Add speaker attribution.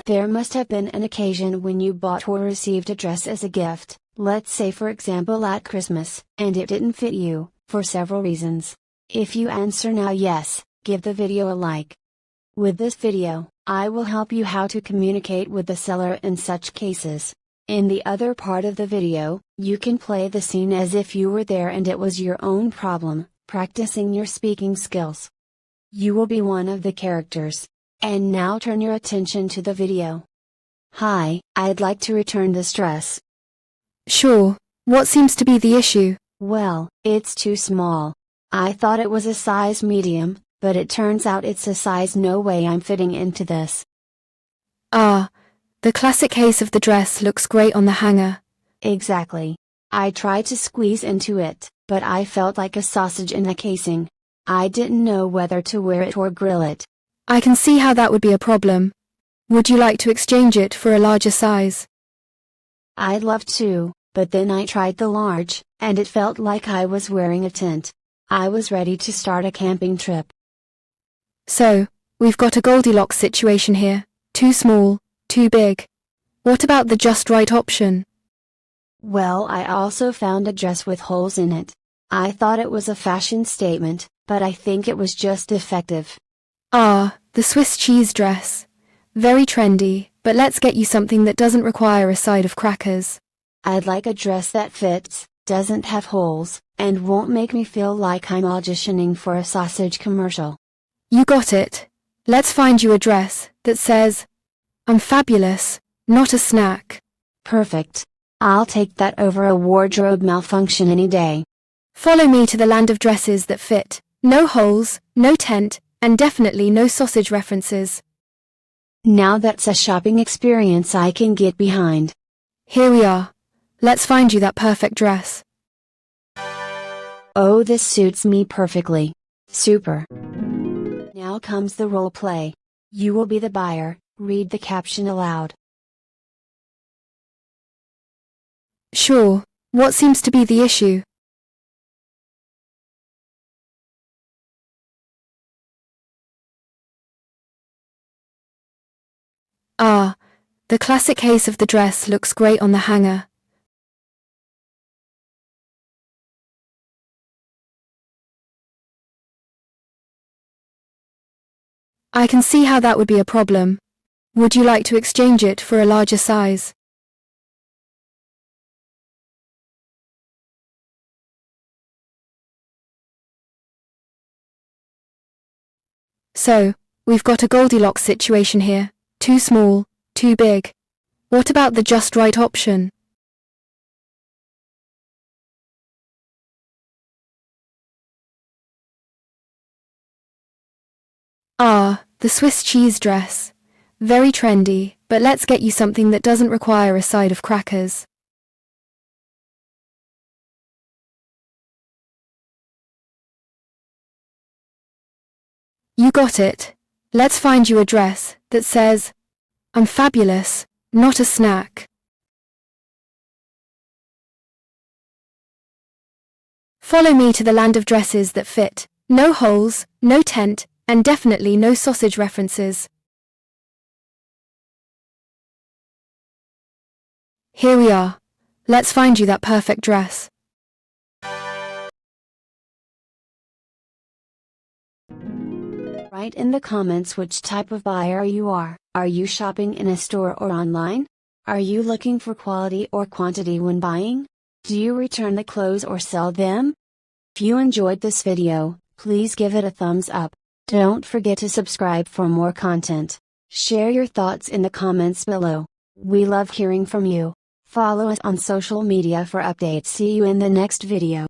Speaker 1: There must have been an occasion when you bought or received a dress as a gift, let's say for example at Christmas, and it didn't fit you, for several reasons. If you answer now yes, give the video a like. With this video, I will help you how to communicate with the seller in such cases. In the other part of the video, you can play the scene as if you were there and it was your own problem, practicing your speaking skills. You will be one of the characters. And now turn your attention to the video. Hi, I'd like to return this dress.
Speaker 2: Sure, what seems to be the issue?
Speaker 1: Well, it's too small. I thought it was a size medium, but it turns out it's a size no way I'm fitting into this.
Speaker 2: Ah, the classic case of the dress looks great on the hanger.
Speaker 1: Exactly. I tried to squeeze into it, but I felt like a sausage in a casing. I didn't know whether to wear it or grill it.
Speaker 2: I can see how that would be a problem. Would you like to exchange it for a larger size?
Speaker 1: I'd love to, but then I tried the large, and it felt like I was wearing a tent. I was ready to start a camping trip.
Speaker 2: So, we've got a Goldilocks situation here, too small, too big. What about the just right option?
Speaker 1: Well, I also found a dress with holes in it. I thought it was a fashion statement, but I think it was just defective.
Speaker 2: Ah, the Swiss cheese dress. Very trendy, but let's get you something that doesn't require a side of crackers.
Speaker 1: I'd like a dress that fits, doesn't have holes, and won't make me feel like I'm auditioning for a sausage commercial.
Speaker 2: You got it. Let's find you a dress that says, "I'm fabulous, not a snack."
Speaker 1: Perfect. I'll take that over a wardrobe malfunction any day.
Speaker 2: Follow me to the land of dresses that fit, no holes, no tent, and definitely no sausage references.
Speaker 1: Now that's a shopping experience I can get behind.
Speaker 2: Here we are. Let's find you that perfect dress.
Speaker 1: Oh, this suits me perfectly. Super. Now comes the role play. You will be the buyer, read the caption aloud.
Speaker 2: Sure, what seems to be the issue? Ah, the classic case of the dress looks great on the hanger. I can see how that would be a problem. Would you like to exchange it for a larger size? So, we've got a Goldilocks situation here, too small, too big. What about the just right option? Ah, the Swiss cheese dress. Very trendy, but let's get you something that doesn't require a side of crackers. You got it. Let's find you a dress that says, "I'm fabulous, not a snack." Follow me to the land of dresses that fit, no holes, no tent, and definitely no sausage references. Here we are. Let's find you that perfect dress.
Speaker 1: Write in the comments which type of buyer you are. Are you shopping in a store or online? Are you looking for quality or quantity when buying? Do you return the clothes or sell them? If you enjoyed this video, please give it a thumbs up. Don't forget to subscribe for more content. Share your thoughts in the comments below. We love hearing from you. Follow us on social media for updates. See you in the next video.